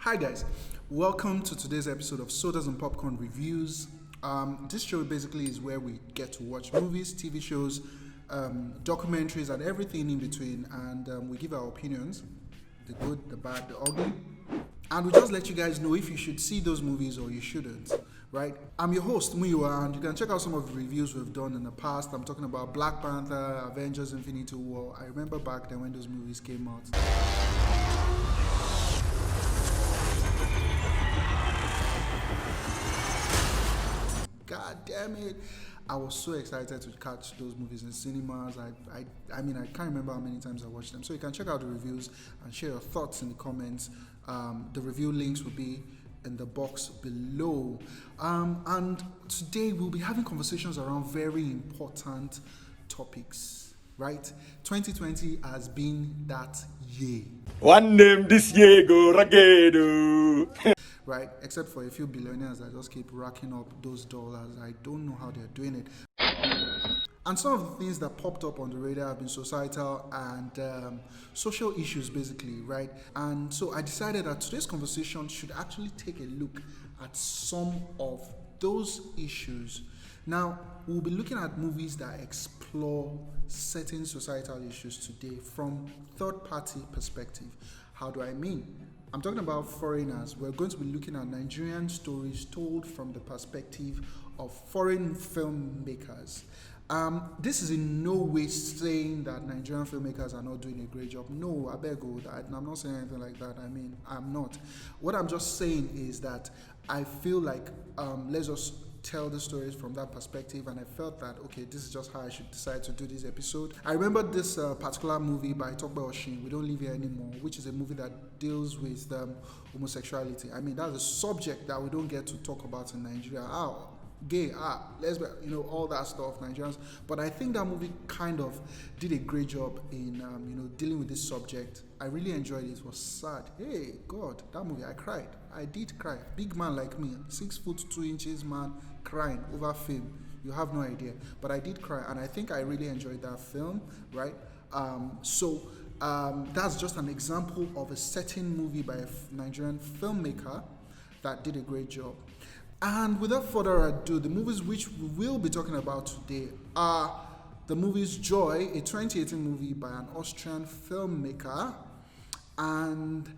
Hi guys, welcome to today's episode of Sodas and Popcorn Reviews. This show basically is where we get to watch movies, TV shows, documentaries, and everything in between, and we give our opinions, the good, the bad, the ugly, and we just let you guys know if you should see those movies or you shouldn't, right? I'm your host, Muyiwa, and you can check out some of the reviews we've done in the past. I'm talking about Black Panther, Avengers Infinity War. I remember back then when those movies came out. God damn it. I was so excited to catch those movies in cinemas. I mean, I can't remember how many times I watched them. So you can check out the reviews and share your thoughts in the comments. The review links will be in the box below. And today we'll be having conversations around very important topics, right? 2020 has been that year. One name this year go ragged. Right, except for a few billionaires that just keep racking up those dollars. I don't know how they're doing it. And some of the things that popped up on the radar have been societal and social issues, basically, right? And so I decided that today's conversation should actually take a look at some of those issues. Now, we'll be looking at movies that explore certain societal issues today from third-party perspective. How do I mean? I'm talking about foreigners. We're going to be looking at Nigerian stories told from the perspective of foreign filmmakers. This is in no way saying that Nigerian filmmakers are not doing a great job. No, I beg you, I'm not saying anything like that. I mean, I'm not. What I'm just saying is that I feel like let's just tell the stories from that perspective, and I felt that okay, this is just how I should decide to do this episode. I remember this particular movie by Tokbe Oshin, We Don't Live Here Anymore, which is a movie that deals with homosexuality. I mean, that's a subject that we don't get to talk about in Nigeria. Gay, lesbian, all that stuff, Nigerians. But I think that movie kind of did a great job in, dealing with this subject. I really enjoyed it. It was sad. Hey, God, that movie, I cried. I did cry. Big man like me, 6'2" man, crying over fame. You have no idea. But I did cry, and I think I really enjoyed that film, right? That's just an example of a certain movie by a Nigerian filmmaker that did a great job. And without further ado, the movies which we will be talking about today are the movies Joy, a 2018 movie by an Austrian filmmaker, and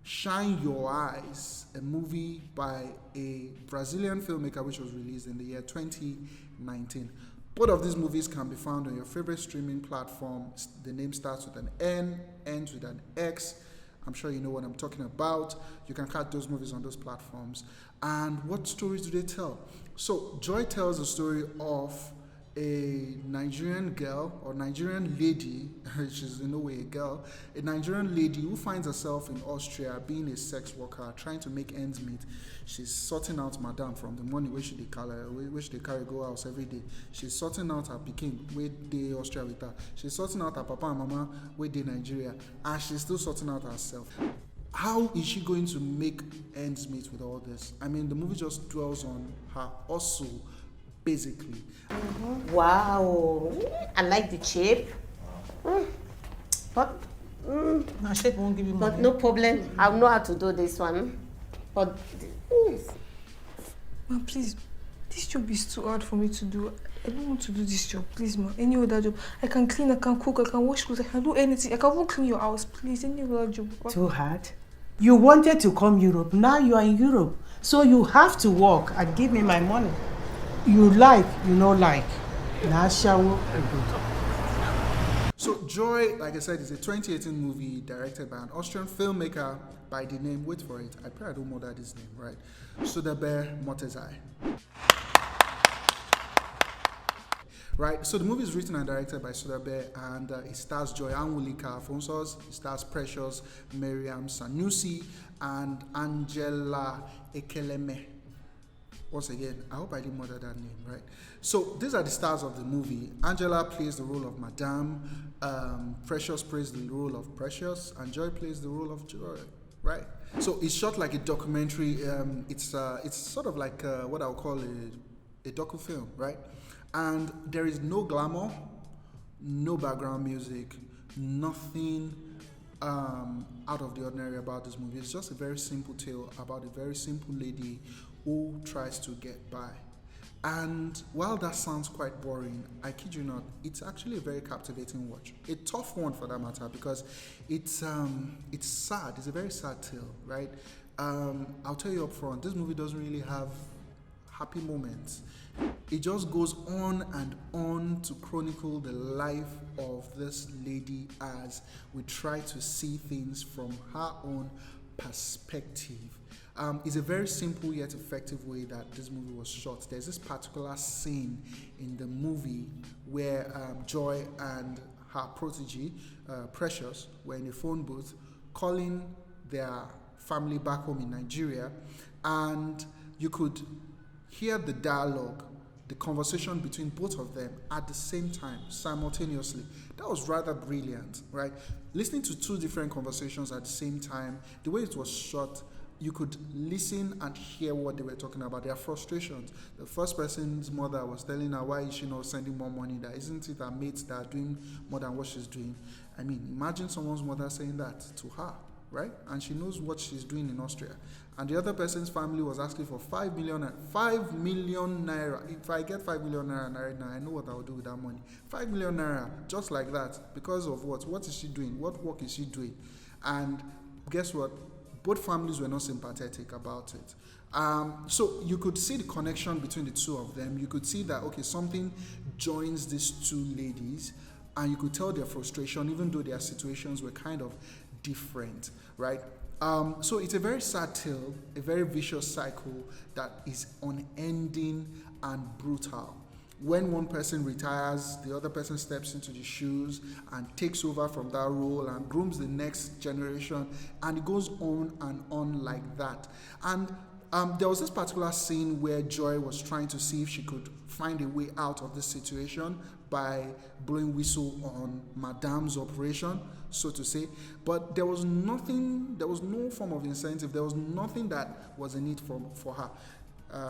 Shine Your Eyes, a movie by a Brazilian filmmaker which was released in the year 2019. Both of these movies can be found on your favorite streaming platform. The name starts with an N, ends with an X. I'm sure you know what I'm talking about. You can catch those movies on those platforms. And what stories do they tell? So Joy tells the story of a Nigerian girl or Nigerian lady, which is in no way a girl, a Nigerian lady who finds herself in Austria being a sex worker, trying to make ends meet. She's sorting out madam from the money which they carry go house every day. She's sorting out her pikin with the Austria with her. She's sorting out her papa and mama with the Nigeria, and she's still sorting out herself. How is she going to make ends meet with all this? I mean, the movie just dwells on her hustle, basically. Wow, I like the shape. But My shape won't give you money. but no problem. I'll know how to do this one. But Ma, please, this job is too hard for me to do. I don't want to do this job. Please, ma, any other job. I can clean, I can cook, I can wash clothes, I can do anything. I can even clean your house. Please, any other job. Too hard? You wanted to come Europe. Now you are in Europe. So you have to work and give me my money. You like, you know like. Now shall So Joy, like I said, is a 2018 movie directed by an Austrian filmmaker by the name, wait for it, I pray I don't murder this name, right? Sura Motezai. Right, so the movie is written and directed by Sura, and it stars Joy Anwulika Afonsos, it stars Precious, Miriam Sanusi, and Angela Ekeleme. Once again, I hope I didn't murder that name, right? So these are the stars of the movie. Angela plays the role of Madame, Precious plays the role of Precious, and Joy plays the role of Joy, right? So it's shot like a documentary. It's sort of like what I would call a docu-film, right? And there is no glamour, no background music, nothing out of the ordinary about this movie. It's just a very simple tale about a very simple lady who tries to get by. And while that sounds quite boring, I kid you not, it's actually a very captivating watch. A tough one for that matter, because it's sad. It's a very sad tale, right? I'll tell you up front, this movie doesn't really have happy moments. It just goes on and on to chronicle the life of this lady as we try to see things from her own perspective. It's a very simple yet effective way that this movie was shot. There's this particular scene in the movie where Joy and her protege, Precious, were in a phone booth calling their family back home in Nigeria, and you could hear the dialogue, the conversation between both of them at the same time, simultaneously. That was rather brilliant, right? Listening to two different conversations at the same time, the way it was shot, you could listen and hear what they were talking about, their frustrations. The first person's mother was telling her, why is she not sending more money? That isn't it her mates that are doing more than what she's doing? I mean, imagine someone's mother saying that to her, right? And she knows what she's doing in Austria. And the other person's family was asking for 5 million naira. If I get 5 million naira right now, I know what I'll do with that money. 5 million naira, just like that. Because of what? What is she doing? What work is she doing? And guess what? Both families were not sympathetic about it. So you could see the connection between the two of them. You could see that, okay, something joins these two ladies, and you could tell their frustration, even though their situations were kind of different, right? So it's a very sad tale, a very vicious cycle that is unending and brutal. When one person retires, the other person steps into the shoes and takes over from that role and grooms the next generation, and it goes on like that. And there was this particular scene where Joy was trying to see if she could find a way out of this situation by blowing whistle on Madame's operation, so to say. But there was nothing, there was no form of incentive, there was nothing that was in it for her.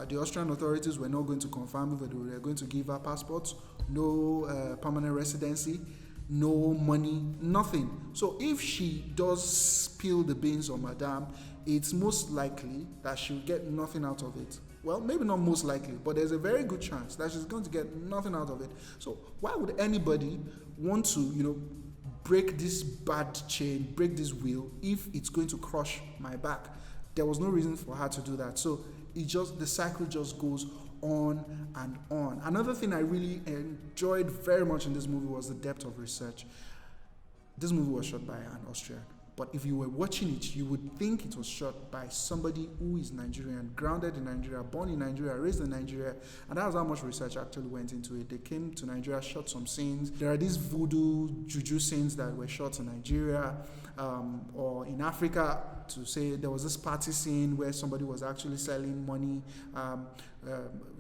The Austrian authorities were not going to confirm if they were going to give her passports, no permanent residency, no money, nothing. So if she does spill the beans on Madame, it's most likely that she'll get nothing out of it. Well, maybe not most likely, but there's a very good chance that she's going to get nothing out of it. So why would anybody want to, break this bad chain, break this wheel, if it's going to crush my back? There was no reason for her to do that. So the cycle just goes on and on. Another thing I really enjoyed very much in this movie was the depth of research. This movie was shot by an Austrian, but if you were watching it, you would think it was shot by somebody who is Nigerian, grounded in Nigeria, born in Nigeria, raised in Nigeria, and that was how much research actually went into it. They came to Nigeria, shot some scenes. There are these voodoo, juju scenes that were shot in Nigeria or in Africa. To say there was this party scene where somebody was actually selling money,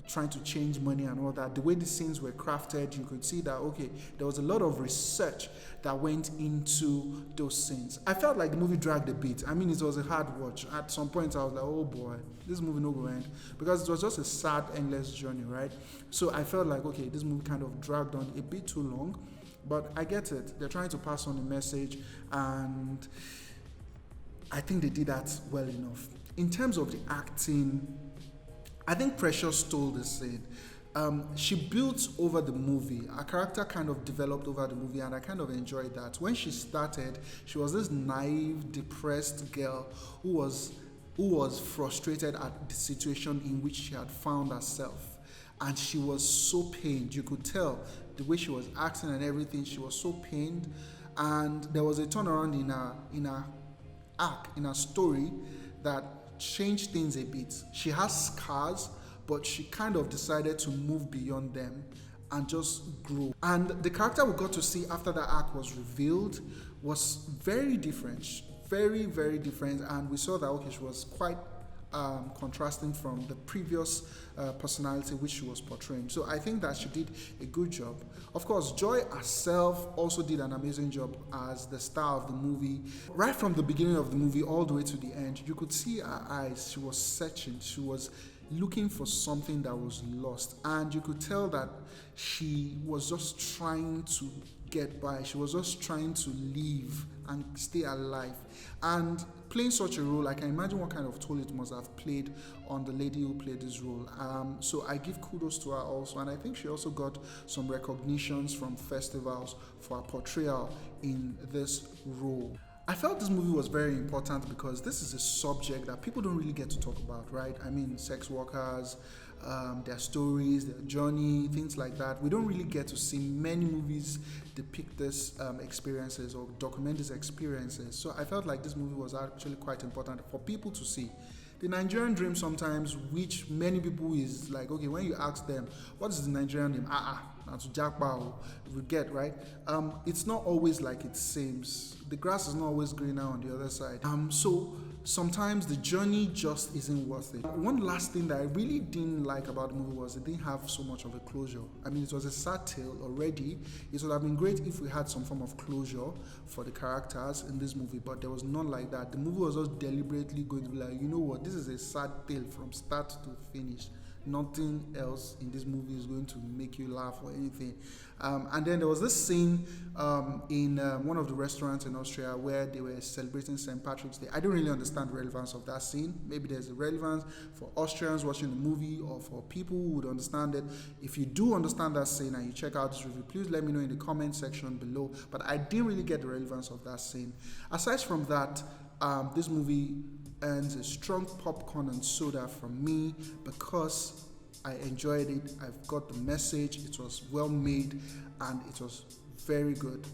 trying to change money and all that. The way the scenes were crafted, you could see that, okay, there was a lot of research that went into those scenes. I felt like the movie dragged a bit. I mean, it was a hard watch. At some point, I was like, oh boy, this movie no go end, because it was just a sad, endless journey, right? So I felt like, okay, this movie kind of dragged on a bit too long, but I get it. They're trying to pass on a message, and I think they did that well enough. In terms of the acting, I think Precious stole the scene. She built over the movie. Her character kind of developed over the movie, and I kind of enjoyed that. When she started, she was this naive, depressed girl who was frustrated at the situation in which she had found herself. And she was so pained. You could tell the way she was acting and everything. She was so pained. And there was a turnaround in her arc, in her story, that changed things a bit. She has scars, but she kind of decided to move beyond them and just grow. And the character we got to see after that arc was revealed was very different, very, very different. And we saw that, okay, she was quite contrasting from the previous personality which she was portraying. So I think that she did a good job. Of course, Joy herself also did an amazing job as the star of the movie. Right from the beginning of the movie all the way to the end, you could see her eyes. She was searching. She was looking for something that was lost. And you could tell that she was just trying to get by. She was just trying to live and stay alive. And playing such a role, I can imagine what kind of toll it must have played on the lady who played this role. So I give kudos to her also, and I think she also got some recognitions from festivals for her portrayal in this role. I felt this movie was very important because this is a subject that people don't really get to talk about, right? I mean, sex workers, their stories, their journey, things like that. We don't really get to see many movies depict these experiences or document these experiences. So I felt like this movie was actually quite important for people to see. The Nigerian dream sometimes, which many people is like, okay, when you ask them, what is the Nigerian dream? Now to Jackpot, we get, right? It's not always like it seems. The grass is not always greener on the other side. So sometimes the journey just isn't worth it. One last thing that I really didn't like about the movie was it didn't have so much of a closure. I mean, it was a sad tale already. It would have been great if we had some form of closure for the characters in this movie, but there was none like that. The movie was just deliberately going to be like, you know what, this is a sad tale from start to finish. Nothing else in this movie is going to make you laugh or anything. And then there was this scene in one of the restaurants in Austria where they were celebrating St. Patrick's Day. I don't really understand the relevance of that scene. Maybe there's a relevance for Austrians watching the movie or for people who would understand it. If you do understand that scene and you check out this review, please let me know in the comment section below. But I didn't really get the relevance of that scene. Aside from that, this movie earns a strong popcorn and soda from me because I enjoyed it. I've got the message. It was well made and it was very good.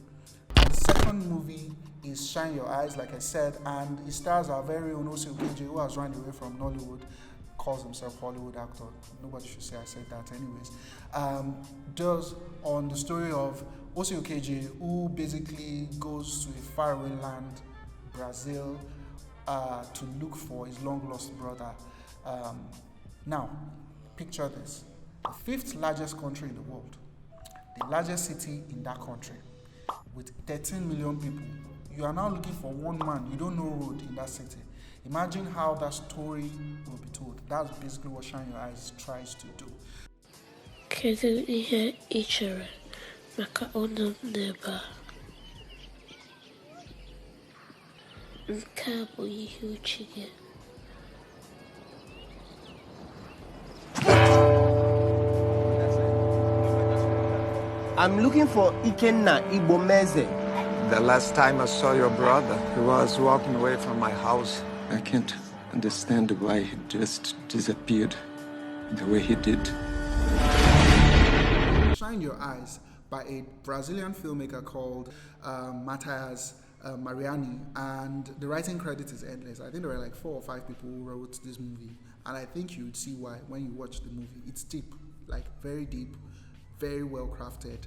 And the second movie is Shine Your Eyes, like I said, and it stars our very own OOG, who has run away from Nollywood, calls himself Hollywood actor. Nobody should say I said that anyways. Does on the story of OOG, who basically goes to a faraway land, Brazil, to look for his long lost brother. Now, picture this: the 5th largest country in the world, the largest city in that country, with 13 million people. You are now looking for one man, you don't know road in that city. Imagine how that story will be told. That's basically what Shine Your Eyes tries to do. Kedu ihe ị chere maka ọnụ n'ebe a? Nke a bụ ihe uche gị. I'm looking for Ikenna Igbomeze. The last time I saw your brother, he was walking away from my house. I can't understand why he just disappeared the way he did. Shine Your Eyes by a Brazilian filmmaker called Matthias Mariani, and the writing credit is endless. I think there were like 4 or 5 people who wrote this movie, and I think you would see why when you watch the movie. It's deep, like very deep, very well crafted.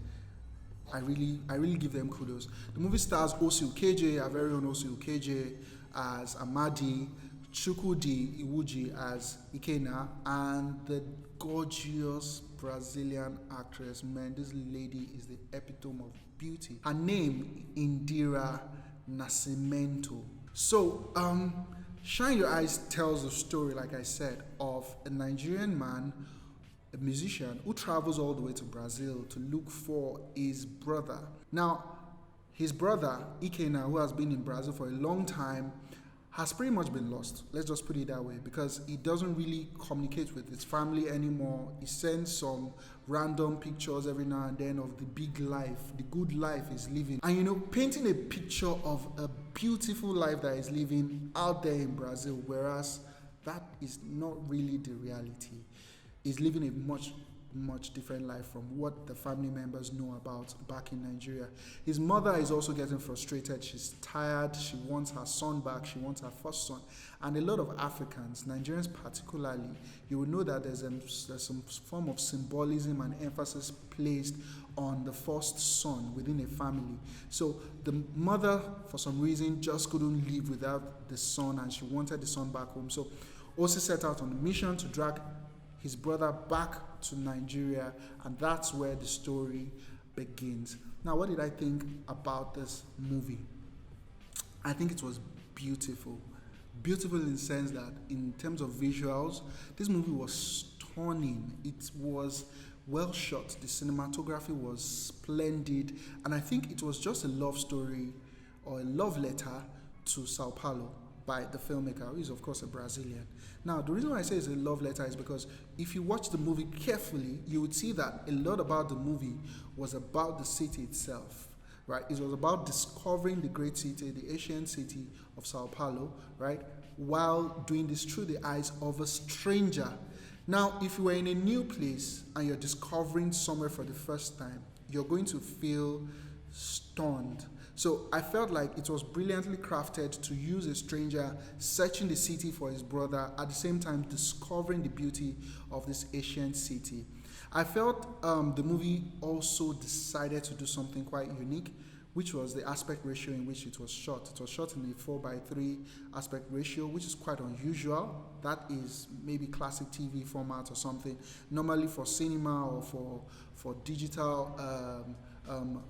I really give them kudos. The movie stars OOG, our very own OOG, as Amadi, Chukwudi Iwuji as Ikenna, and the gorgeous Brazilian actress. Man, this lady is the epitome of beauty. Her name, Indira Nascimento. So, Shine Your Eyes tells the story, like I said, of a Nigerian man, a musician, who travels all the way to Brazil to look for his brother. Now, his brother, Ikenna, who has been in Brazil for a long time, has pretty much been lost. Let's just put it that way, because he doesn't really communicate with his family anymore. He sends some random pictures every now and then of the big life, the good life he's living. And you know, painting a picture of a beautiful life that he's living out there in Brazil, whereas that is not really the reality. He's living a much different life from what the family members know about back in Nigeria. His mother is also getting frustrated. She's tired. She wants her son back. She wants her first son. And a lot of Africans, Nigerians particularly, you will know that there's some form of symbolism and emphasis placed on the first son within a family. So the mother, for some reason, just couldn't live without the son, and she wanted the son back home. So Osi set out on a mission to drag his brother back to Nigeria, and that's where the story begins. Now, what did I think about this movie? I think it was beautiful. Beautiful in the sense that in terms of visuals, this movie was stunning. It was well shot. The cinematography was splendid, and I think it was just a love story or a love letter to Sao Paulo by the filmmaker, who is of course a Brazilian. Now, the reason why I say it's a love letter is because if you watch the movie carefully, you would see that a lot about the movie was about the city itself, right? It was about discovering the great city, the ancient city of Sao Paulo, right? While doing this through the eyes of a stranger. Now, if you were in a new place and you're discovering somewhere for the first time, you're going to feel stunned. So I felt like it was brilliantly crafted to use a stranger searching the city for his brother, at the same time discovering the beauty of this ancient city. I felt the movie also decided to do something quite unique, which was the aspect ratio in which it was shot. It was shot in a 4:3 aspect ratio, which is quite unusual. That is maybe classic TV format or something. Normally for cinema or for digital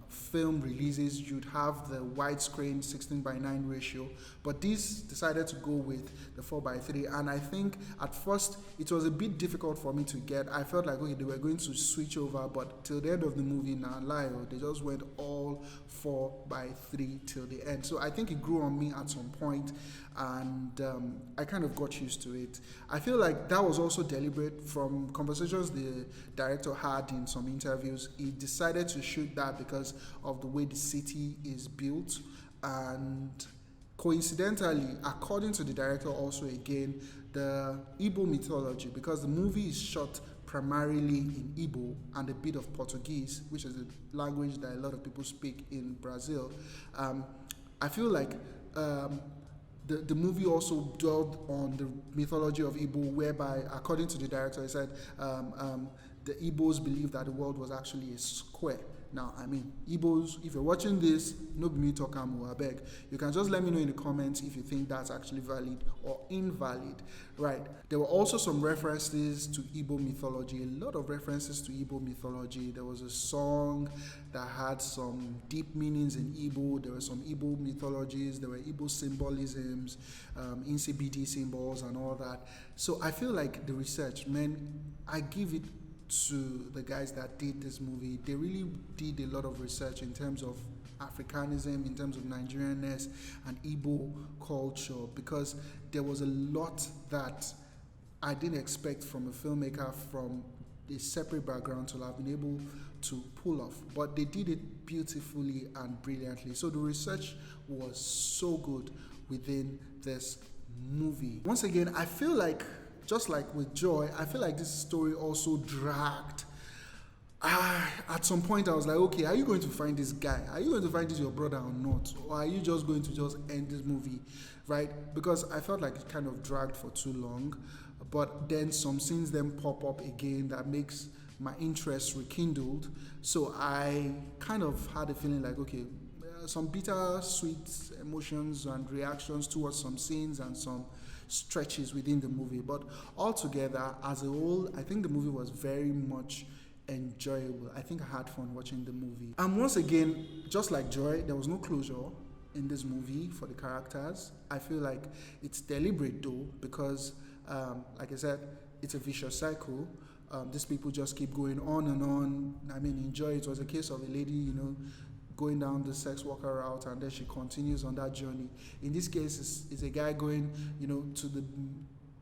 film releases, you'd have the widescreen 16:9 ratio, but this decided to go with the 4:3, and I think at first it was a bit difficult for me to get. I felt like, okay, they were going to switch over, but till the end of the movie, they just went all 4:3 till the end. So I think it grew on me at some point, and I kind of got used to it. I feel like that was also deliberate. From conversations the director had in some interviews, he decided to shoot that because of the way the city is built, and coincidentally, according to the director also again, the Igbo mythology, because the movie is shot primarily in Igbo and a bit of Portuguese, which is a language that a lot of people speak in Brazil. I feel like the movie also dwelled on the mythology of Igbo, whereby, according to the director, he said the Igbos believed that the world was actually a square. Now, I mean, Igbos, if you're watching this, no be me talk am o, abeg. You can just let me know in the comments if you think that's actually valid or invalid, right? There were also some references to Igbo mythology, a lot of references to Igbo mythology. There was a song that had some deep meanings in Igbo. There were some Igbo mythologies. There were Igbo symbolisms, NCBD symbols and all that. So I feel like the research, man, I give it to the guys that did this movie. They really did a lot of research in terms of Africanism, in terms of Nigerianness and Igbo culture, because there was a lot that I didn't expect from a filmmaker from a separate background to have been able to pull off. But they did it beautifully and brilliantly. So the research was so good within this movie. Once again, I feel like, just like with Joy, I feel like this story also dragged. At some point I was like, okay, are you going to find this guy? Are you going to find this your brother or not? Or are you just going to just end this movie, right? Because I felt like it kind of dragged for too long. But then some scenes then pop up again that makes my interest rekindled. So I kind of had a feeling like, okay, some bitter-sweet emotions and reactions towards some scenes and some stretches within the movie. But altogether, as a whole, I think the movie was very much enjoyable. I think I had fun watching the movie. And once again, just like Joy, there was no closure in this movie for the characters. I feel like it's deliberate though, because like I said, it's a vicious cycle. These people just keep going on and on. I mean, in Joy, it was a case of a lady, going down the sex worker route, and then she continues on that journey. In this case, it's a guy going, to the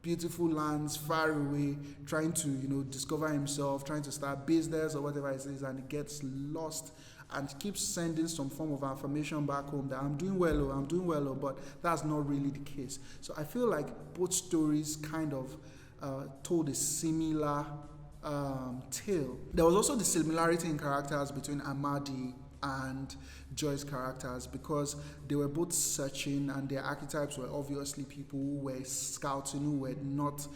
beautiful lands far away, trying to, discover himself, trying to start business or whatever it is, and he gets lost and keeps sending some form of affirmation back home that I'm doing well, but that's not really the case. So I feel like both stories kind of told a similar tale. There was also the similarity in characters between Amadi and Joy's characters, because they were both searching, and their archetypes were obviously people who were scouting, who were not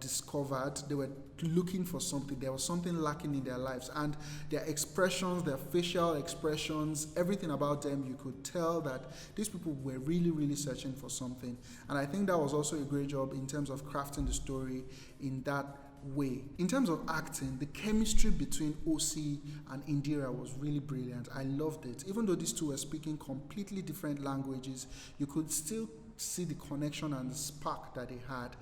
discovered. They were looking for something. There was something lacking in their lives, and their expressions, their facial expressions, everything about them, you could tell that these people were really, really searching for something. And I think that was also a great job in terms of crafting the story in that way. In terms of acting, the chemistry between OC and Indira was really brilliant. I loved it. Even though these two were speaking completely different languages, you could still see the connection and the spark that they had.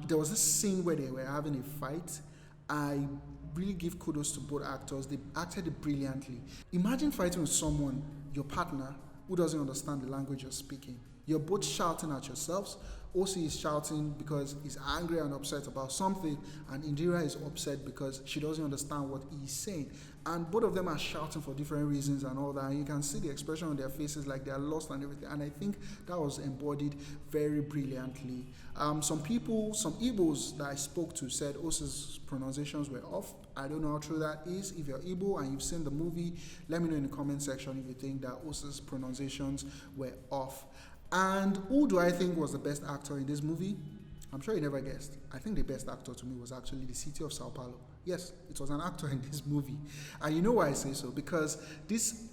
There was this scene where they were having a fight. I really give kudos to both actors. They acted it brilliantly. Imagine fighting with someone, your partner, who doesn't understand the language you're speaking. You're both shouting at yourselves. OC is shouting because he's angry and upset about something, and Indira is upset because she doesn't understand what he's saying. And both of them are shouting for different reasons and all that. And you can see the expression on their faces, like they're lost and everything. And I think that was embodied very brilliantly. Some Igbos that I spoke to said OC's pronunciations were off. I don't know how true that is. If you're Igbo and you've seen the movie, let me know in the comment section if you think that OC's pronunciations were off. And who do I think was the best actor in this movie? I'm sure you never guessed. I think the best actor to me was actually the city of Sao Paulo. Yes, it was an actor in this movie. And you know why I say so? Because this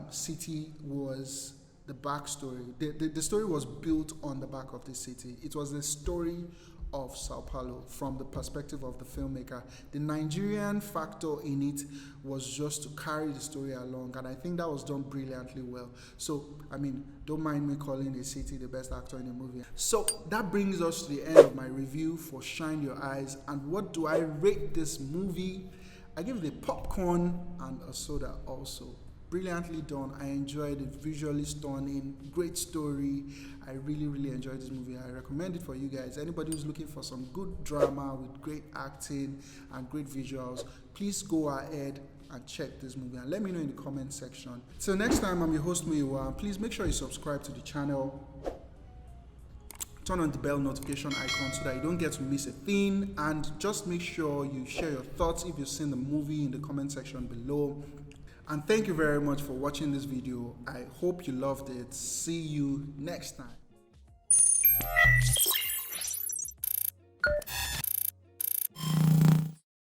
city was the backstory. The story was built on the back of this city. It was the story of Sao Paulo from the perspective of the filmmaker. The Nigerian factor in it was just to carry the story along, and I think that was done brilliantly well. So, I mean, don't mind me calling the city the best actor in the movie. So, that brings us to the end of my review for Shine Your Eyes. And what do I rate this movie? I give it a popcorn and a soda also. Brilliantly done. I enjoyed it. Visually stunning, great story. I really enjoyed this movie. I recommend it for you guys. Anybody who's looking for some good drama with great acting and great visuals, please go ahead and check this movie and let me know in the comment section. Till next time, I'm your host Muyiwa. Please make sure you subscribe to the channel. Turn on the bell notification icon so that you don't get to miss a thing, and just make sure you share your thoughts if you've seen the movie in the comment section below. And thank you very much for watching this video. I hope you loved it. See you next time.